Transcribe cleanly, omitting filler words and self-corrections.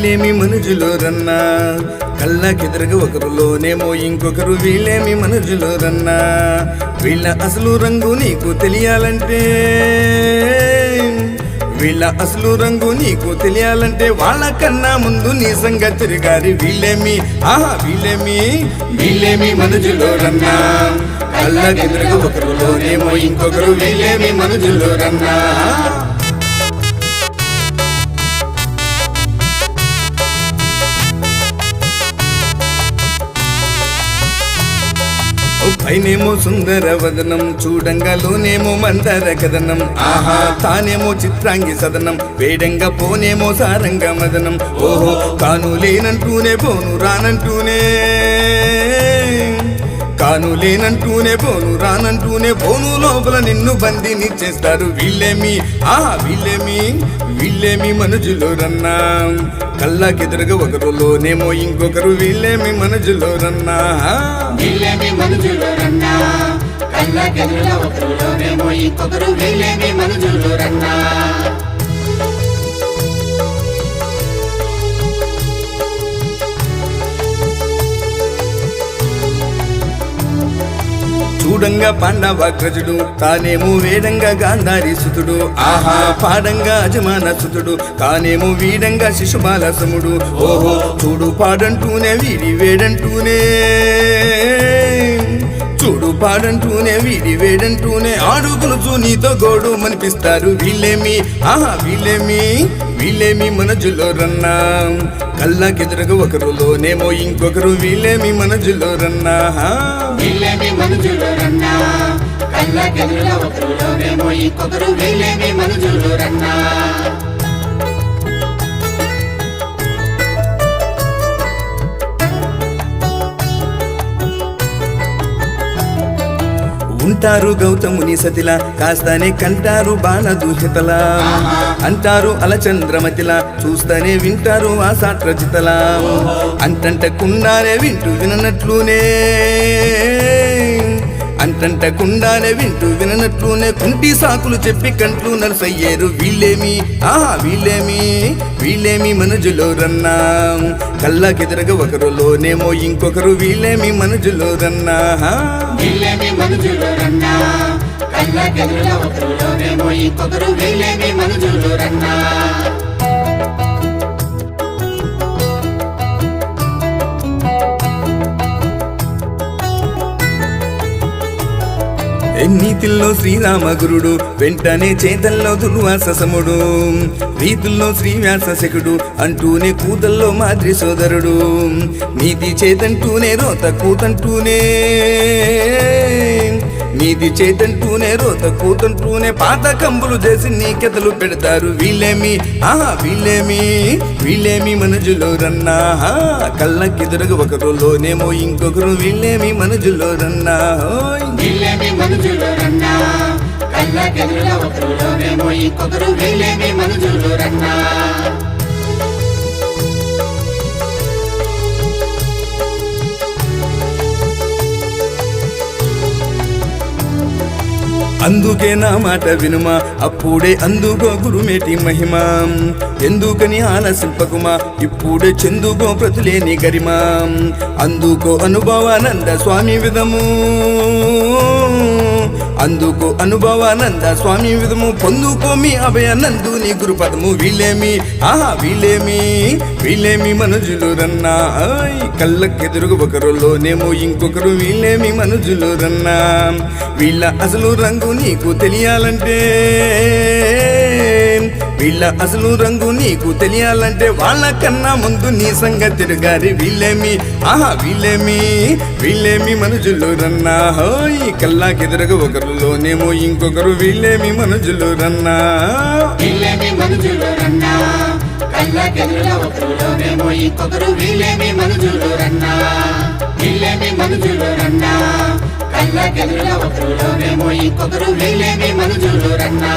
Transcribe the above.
వీళ్ళేమి మనుజులో రన్నా, కళ్ళకెదురుగా ఒకరులోనేమో ఇంకొకరు వీళ్ళేమి మనుజులో రన్నా. వీళ్ళ అసలు రంగు నీకు తెలియాలంటే, వీళ్ళ అసలు రంగు నీకు తెలియాలంటే వాళ్ళకన్నా ముందు నీ సంగతి తిరిగారి. వీళ్ళేమి వీళ్ళేమి మనుజులో రన్నా, కళ్ళకెదురుగా ఒకరులోనేమో ఇంకొకరు వీళ్ళేమి మనుజులో రన్నా. పైనేమో సుందర వదనం, చూడంగాలోనేమో మందర కథనం. ఆహా తానేమో చిత్రాంగి సదనం, వేడంగా పోనేమో సారంగ మదనం. ఓహో కాను లేనంటూనే పోను రానంటూనే, కాను లేనంటూనే పోను రానంటూనే పోను లోపల నిన్ను బందీని చేస్తారు. వీళ్ళేమి వీళ్ళేమి మనుజులో రన్నా, కళ్ళకెదురుగా ఒకరులోనేమో ఇంకొకరు వీళ్ళేమి మనుజులో రన్నా. వీళ్ళేమి మనుజులో రన్నా, కళ్ళకెదురుగా ఒకరులోనేమో ఇంకొకరు వీళ్ళేమి మనుజులో రన్నా. చూడంగా పాండవాగ్రజుడు, తానేమో వేడంగా గాంధారి సుతుడు. ఆహా పాడంగా అజమాన సుతుడు, తానేమో వీడంగా శిశుబాలసముడు. ఓహో చూడు పాడంటూనే వీడి వేడంటూనే, చూడు పాడంటూనే వీడి వేడంటూనే ఆడుగులుచు నీతో గోడు మనిపిస్తారు. వీళ్ళేమి వీళ్ళేమి మనుజులో రన్నా, కళ్ళకెదురుగా ఒకరులోనేమో ఇంకొకరు వీళ్ళేమి మనుజులో రన్నా. వీళ్ళేమి మనుజులో రన్నా, కళ్ళకెదురుగా ఒకరులోనేమో ఇంకొకరు వీళ్ళేమి మనుజులో రన్నా. ఉంటారు గౌతముని సతిలా, కాస్తానే కంటారు బాణదూహితలా. అంటారు అలచంద్రమతిలా, చూస్తానే వింటారు ఆసాట్రజితలా. అంటంటకుండానే వింటూ విననట్లునే, అంటంటకుండానే వింటూ విననట్లునే కుంటి సాకులు చెప్పి కంట్లు నలుసయ్యేరు. వీళ్ళేమి వీళ్ళేమి మనుజులో రన్నా, కళ్ళకెదురుగా ఒకరులోనేమో ఇంకొకరు వీళ్ళేమి మనుజులో రన్నా. వీళ్ళేమి మనుజులో రన్నా, కళ్ళకెదురుగా ఒకరులోనేమో ఇంకొకరు వీళ్ళేమి మనుజులో రన్నా. నీతిల్లో శ్రీరామగురుడు, వెంటనే చేతల్లో దుర్వాససముడు. రీతుల్లో శ్రీవ్యాసశకుడు, అంటూనే కూతల్లో మాద్రి సోదరుడు. నీతి చేతంటూనే రోత కూతంటూనే, నీతి చేతంటూనే రోత కూతంటూనే పాత కంబులు చేసి నీ కెతలు పెడతారు. వీళ్ళేమి వీళ్ళేమి మనుజులో రన్నా, కళ్ళకెదురుగా ఒకరులోనేమో ఇంకొకరు వీళ్ళేమి మనుజులో రన్నా. వీళ్ళేమి మనుజులో రన్నా, కళ్ళకెదురుగా ఒకరులోనేమో ఇంకొకరు వీళ్ళేమి మనుజులో రన్నా. అందుకే నా మాట వినుమా, అప్పుడే అందుకో గురుమేటి మహిమ. ఎందుకని ఆలసింపకుమా, ఇప్పుడే చెందుకో ప్రతులేని గరిమా. అందుకో అనుభవానంద స్వామి విధము, అందుకో అనుభవానంద స్వామి విధము. పొందుకో మీ అభయానందు నీ గురుపదము. వీళ్ళేమి వీళ్ళేమి మనుజులు రన్నా, కళ్ళకెదురుగా ఒకరులోనేమో ఇంకొకరు వీళ్ళేమి మనుజులు రన్నా. వీళ్ళ అసలు రంగు నీకు తెలియాలంటే, వీళ్ళ అసలు రంగు నీకు తెలియాలంటే వాళ్ళకన్నా ముందు నీ సంగతి తిరగారి. వీళ్ళేమి వీళ్ళేమి మనుజులు రన్నా, కళ్ళకెదురుగా ఒకరులోనేమో ఇంకొకరు వీళ్ళేమి మనుజులు రన్నా. వీళ్ళేమి మనుజులు రన్నా, కళ్ళకెదురుగా ఒకరులోనేమో ఇంకొకరు వీళ్ళేమి మనుజులు రన్నా. వీళ్ళేమి మనుజులు రన్నా, కళ్ళకెదురుగా ఒకరులోనేమో ఇంకొకరు వీళ్ళేమి మనుజులు రన్నా.